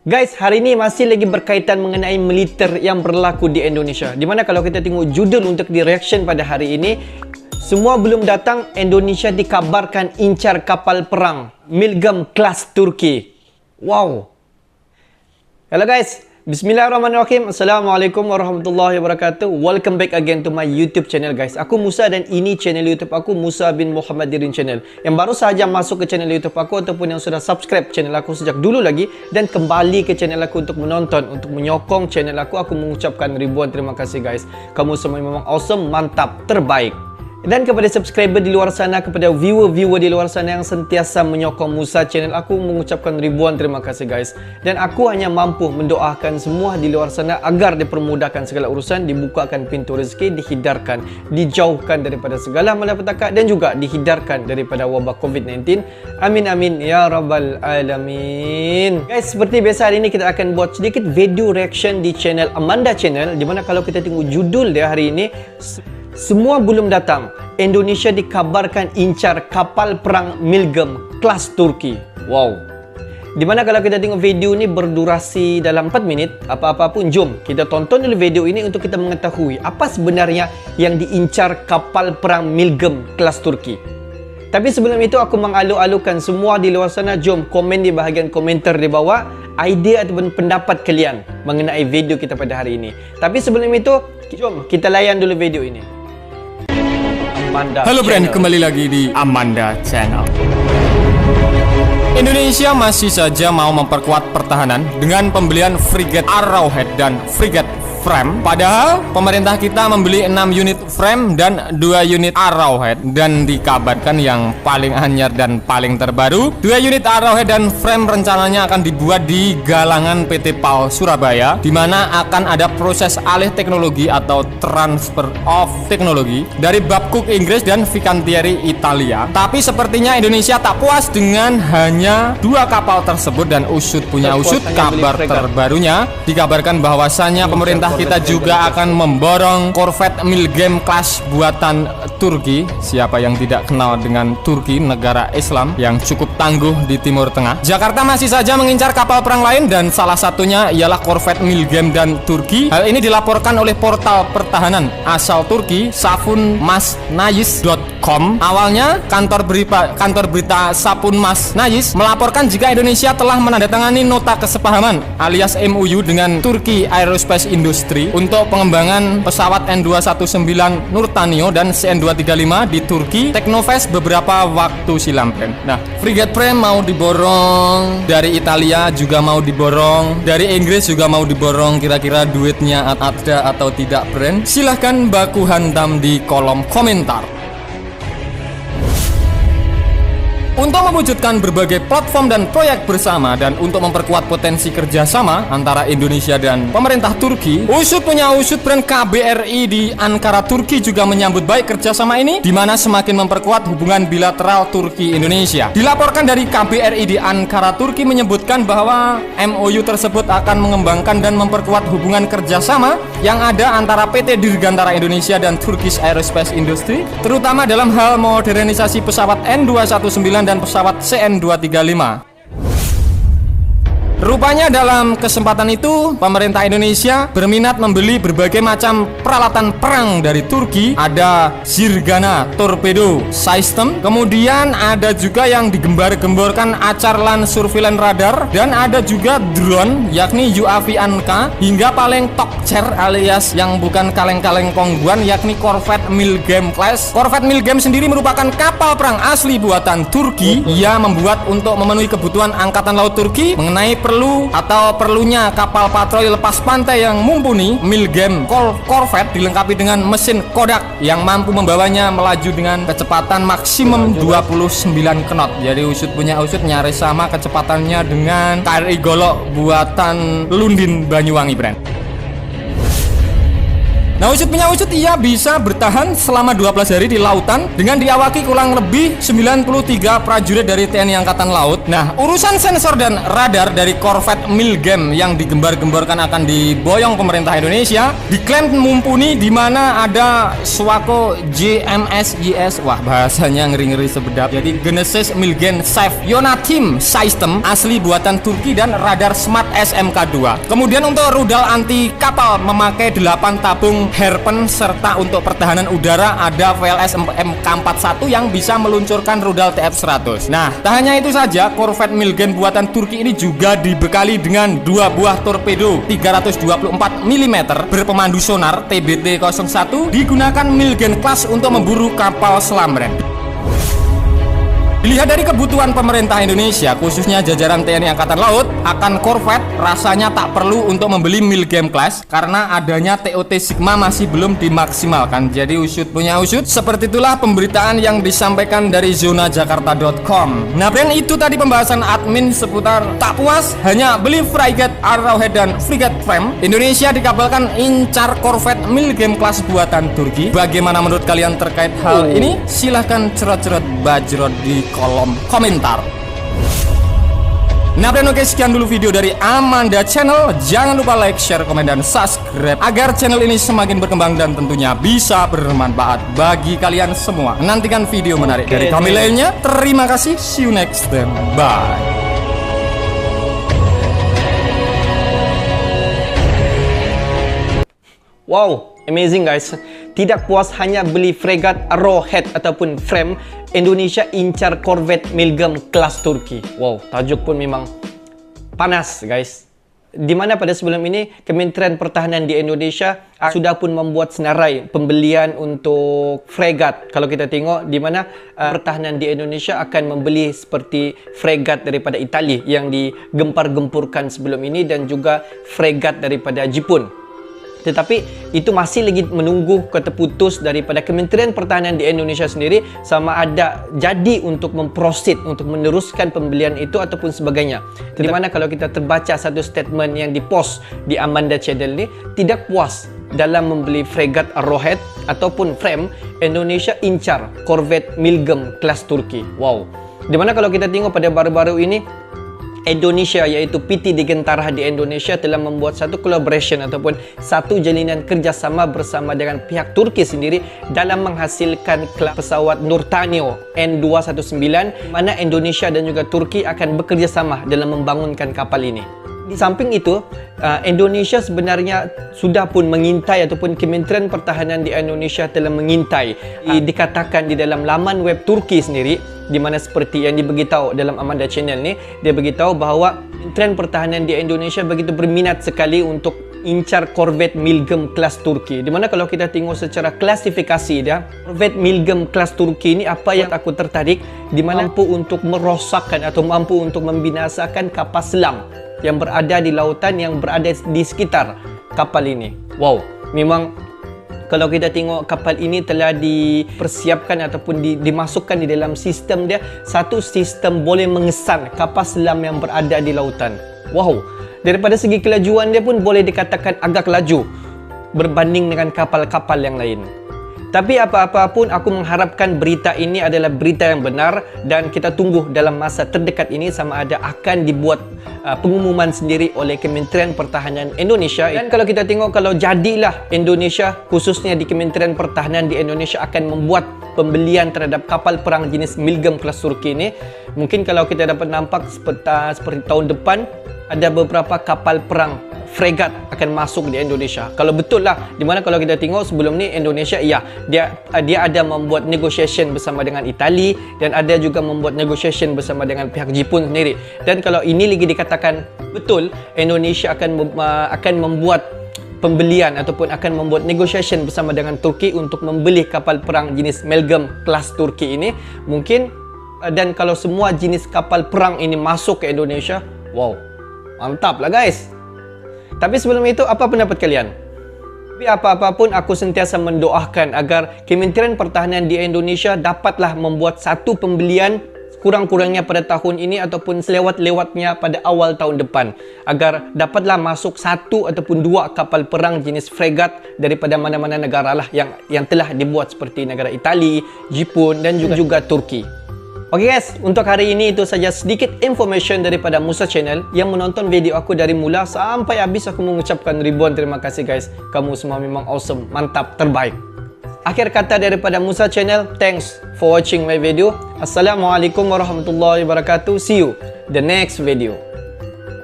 Guys, hari ini masih lagi berkaitan mengenai militer yang berlaku di Indonesia. Dimana kalau kita tengok judul untuk di reaction pada hari ini, semua belum datang, Indonesia dikabarkan incar kapal perang Milgem kelas Turki. Wow. Hello guys, bismillahirrahmanirrahim. Assalamualaikum warahmatullahi wabarakatuh. Welcome back again to my YouTube channel guys. Aku Musa dan ini channel YouTube aku, Musa bin Muhammadirin channel. Yang baru saja masuk ke channel YouTube aku ataupun yang sudah subscribe channel aku sejak dulu lagi dan kembali ke channel aku untuk menonton, untuk menyokong channel aku mengucapkan ribuan terima kasih guys. Kamu semua memang awesome, mantap, terbaik. Dan kepada subscriber di luar sana, kepada viewer-viewer di luar sana yang sentiasa menyokong Musa channel aku, mengucapkan ribuan terima kasih guys. Dan aku hanya mampu mendoakan semua di luar sana agar dipermudahkan segala urusan, dibukakan pintu rezeki, dihidarkan, dijauhkan daripada segala malapetaka dan juga dihidarkan daripada wabah COVID-19. Amin amin ya rabbal alamin. Guys, seperti biasa hari ini kita akan buat sedikit video reaction di channel Amanda channel, dimana kalau kita tengok judul dia hari ini, semua belum datang, Indonesia dikabarkan incar kapal perang Milgem kelas Turki. Wow. Dimana kalau kita tengok video ini berdurasi dalam 4 minit, apa-apa pun jom kita tonton dulu video ini untuk kita mengetahui apa sebenarnya yang diincar kapal perang Milgem kelas Turki. Tapi sebelum itu aku mengalu-alukan semua di luar sana, jom komen di bahagian komentar di bawah idea ataupun pendapat kalian mengenai video kita pada hari ini. Tapi sebelum itu, jom kita layan dulu video ini. Halo friend, kembali lagi di Amanda Channel. Indonesia masih saja mau memperkuat pertahanan dengan pembelian frigate Arrowhead dan frigate Frame. Padahal pemerintah kita membeli 6 unit Frame dan 2 unit Arrowhead. Dan dikabarkan yang paling anyar dan paling terbaru, 2 unit Arrowhead dan Frame rencananya akan dibuat di galangan PT PAL Surabaya, di mana akan ada proses alih teknologi atau transfer of teknologi dari Babcock Inggris dan Fincantieri Italia. Tapi sepertinya Indonesia tak puas dengan hanya 2 kapal tersebut dan punya usut kabar terbarunya dikabarkan bahwasannya pemerintah kita juga akan memborong korvet Milgem kelas buatan Turki. Siapa yang tidak kenal dengan Turki, negara Islam yang cukup tangguh di Timur Tengah. Jakarta masih saja mengincar kapal perang lain dan salah satunya ialah korvet Milgem dan Turki. Hal ini dilaporkan oleh portal pertahanan asal Turki, safunmasnayis.com. Awalnya kantor berita Safunmasnayis melaporkan jika Indonesia telah menandatangani nota kesepahaman alias MOU dengan Turki Aerospace Industry untuk pengembangan pesawat N219 Nurtanio dan CN235 di Turki Teknofest beberapa waktu silam. Nah, frigate Frame mau diborong dari Italia, juga mau diborong dari Inggris, juga mau diborong. Kira-kira duitnya ada atau tidak, brand? Silahkan baku hantam di kolom komentar. Untuk mewujudkan berbagai platform dan proyek bersama dan untuk memperkuat potensi kerjasama antara Indonesia dan pemerintah Turki, usut brand KBRI di Ankara, Turki juga menyambut baik kerjasama ini, di mana semakin memperkuat hubungan bilateral Turki-Indonesia. Dilaporkan dari KBRI di Ankara, Turki menyebutkan bahwa MOU tersebut akan mengembangkan dan memperkuat hubungan kerjasama yang ada antara PT Dirgantara Indonesia dan Turkish Aerospace Industry, terutama dalam hal modernisasi pesawat N219 dan pesawat CN235. Rupanya dalam kesempatan itu pemerintah Indonesia berminat membeli berbagai macam peralatan perang dari Turki. Ada Zirgana Torpedo System, kemudian ada juga yang digembar-gemborkan Acarlan Surveillance Radar, dan ada juga drone yakni UAV Anka, hingga paling tokcer alias yang bukan kaleng-kaleng kongguan yakni korvet Milgem class. Korvet Milgem sendiri merupakan kapal perang asli buatan Turki. Ia membuat untuk memenuhi kebutuhan angkatan laut Turki mengenai perlunya kapal patroli lepas pantai yang mumpuni. Milgem korvet dilengkapi dengan mesin Kodak yang mampu membawanya melaju dengan kecepatan maksimum 29 knot. Jadi usut punya usut nyaris sama kecepatannya dengan KRI Golok buatan Lundin Banyuwangi, brand. Nah, usut punya usut, ia bisa bertahan selama 12 hari di lautan dengan diawaki kurang lebih 93 prajurit dari TNI Angkatan Laut. Nah, urusan sensor dan radar dari korvet Milgem yang digembar-gemborkan akan diboyong pemerintah Indonesia diklaim mumpuni, di mana ada Swako JMSIS. Wah, bahasanya ngeri-ngeri sebedap. Jadi Genesis Milgem Safe Yonatim System asli buatan Turki dan radar Smart SMK2. Kemudian untuk rudal anti kapal memakai 8 tabung Harpoon, serta untuk pertahanan udara ada VLS MK41 yang bisa meluncurkan rudal TF100. Nah, tak hanya itu saja, korvet Milgem buatan Turki ini juga dibekali dengan 2 buah torpedo 324 mm berpemandu sonar TBT-01, digunakan Milgem class untuk memburu kapal selam, Ren. Dilihat dari kebutuhan pemerintah Indonesia, khususnya jajaran TNI Angkatan Laut, akan korvet rasanya tak perlu untuk membeli Milgem class karena adanya TOT Sigma masih belum dimaksimalkan. Jadi usut punya usut, seperti itulah pemberitaan yang disampaikan dari zonajakarta.com. Nah, brand itu tadi pembahasan admin seputar tak puas hanya beli frigate Arrowhead dan frigate Frame, Indonesia dikabarkan incar korvet Milgem class buatan Turki. Bagaimana menurut kalian terkait hal ini? Silahkan cerot-cerot bajrot di kolom komentar. Nah, oke, sekian dulu video dari Amanda Channel. Jangan lupa like, share, komen, dan subscribe agar channel ini semakin berkembang dan tentunya bisa bermanfaat bagi kalian semua. Nantikan video menarik dari kami lainnya. Terima kasih, see you next time, bye. Wow, amazing guys. Tidak puas hanya beli fregat Arrowhead ataupun Frame, Indonesia incar korvet Milgem kelas Turki. Wow, tajuk pun memang panas guys. Di mana pada sebelum ini Kementerian Pertahanan di Indonesia sudah pun membuat senarai pembelian untuk fregat. Kalau kita tengok di mana pertahanan di Indonesia akan membeli seperti fregat daripada Itali yang digempar-gempurkan sebelum ini, dan juga fregat daripada Jepun. Tetapi itu masih lagi menunggu kata putus daripada Kementerian Pertahanan di Indonesia sendiri sama ada jadi untuk memprosid, untuk meneruskan pembelian itu ataupun sebagainya. Di mana kalau kita terbaca satu statement yang dipost di Amanda Channel ni, tidak puas dalam membeli fregat Arrowhead ataupun Frame, Indonesia incar korvet Milgem kelas Turki. Wow. Di mana kalau kita tengok pada baru-baru ini, Indonesia iaitu PT Digantara di Indonesia telah membuat satu collaboration ataupun satu jalinan kerjasama bersama dengan pihak Turki sendiri dalam menghasilkan pesawat Nurtanio N219, mana Indonesia dan juga Turki akan bekerjasama dalam membangunkan kapal ini. Di samping itu, Indonesia sebenarnya sudah pun mengintai ataupun Kementerian Pertahanan di Indonesia telah mengintai. Dikatakan di dalam laman web Turki sendiri, di mana seperti yang diberitahu dalam Amanda Channel ni, dia beritahu bahawa Kementerian Pertahanan di Indonesia begitu berminat sekali untuk incar korvet Milgem kelas Turki. Di mana kalau kita tengok secara klasifikasi dia, korvet Milgem kelas Turki ini apa yang aku tertarik, di mana mampu untuk merosakkan atau mampu untuk membinasakan kapal selam yang berada di lautan, yang berada di sekitar kapal ini. Wow, memang kalau kita tengok kapal ini telah dipersiapkan ataupun dimasukkan di dalam sistem dia, satu sistem boleh mengesan kapal selam yang berada di lautan. Wow, daripada segi kelajuan dia pun boleh dikatakan agak laju berbanding dengan kapal-kapal yang lain. Tapi apa-apa pun, aku mengharapkan berita ini adalah berita yang benar, dan kita tunggu dalam masa terdekat ini sama ada akan dibuat pengumuman sendiri oleh Kementerian Pertahanan Indonesia. Dan kalau kita tengok, kalau jadilah Indonesia, khususnya di Kementerian Pertahanan di Indonesia akan membuat pembelian terhadap kapal perang jenis Milgem kelas Turki ini, mungkin kalau kita dapat nampak seperti tahun depan ada beberapa kapal perang fregat akan masuk di Indonesia. Kalau betul lah, dimana kalau kita tengok sebelum ni Indonesia, ya, dia ada membuat negotiation bersama dengan Itali, dan ada juga membuat negotiation bersama dengan pihak Jepun sendiri. Dan kalau ini lagi dikatakan betul, Indonesia akan membuat pembelian ataupun akan membuat negotiation bersama dengan Turki untuk membeli kapal perang jenis Milgem kelas Turki ini, mungkin, dan kalau semua jenis kapal perang ini masuk ke Indonesia, wow, mantap lah guys. Tapi sebelum itu, apa pendapat kalian? Tapi apa-apa pun, aku sentiasa mendoakan agar Kementerian Pertahanan di Indonesia dapatlah membuat satu pembelian kurang-kurangnya pada tahun ini ataupun selewat-lewatnya pada awal tahun depan, agar dapatlah masuk 1 ataupun 2 kapal perang jenis fregat daripada mana-mana negara lah yang telah dibuat, seperti negara Itali, Jepun dan juga Turki. Oke guys, untuk hari ini itu saja sedikit information daripada Musa Channel. Yang menonton video aku dari mula sampai habis, aku mengucapkan ribuan terima kasih guys. Kamu semua memang awesome, mantap, terbaik. Akhir kata daripada Musa Channel, thanks for watching my video. Assalamualaikum warahmatullahi wabarakatuh. See you the next video.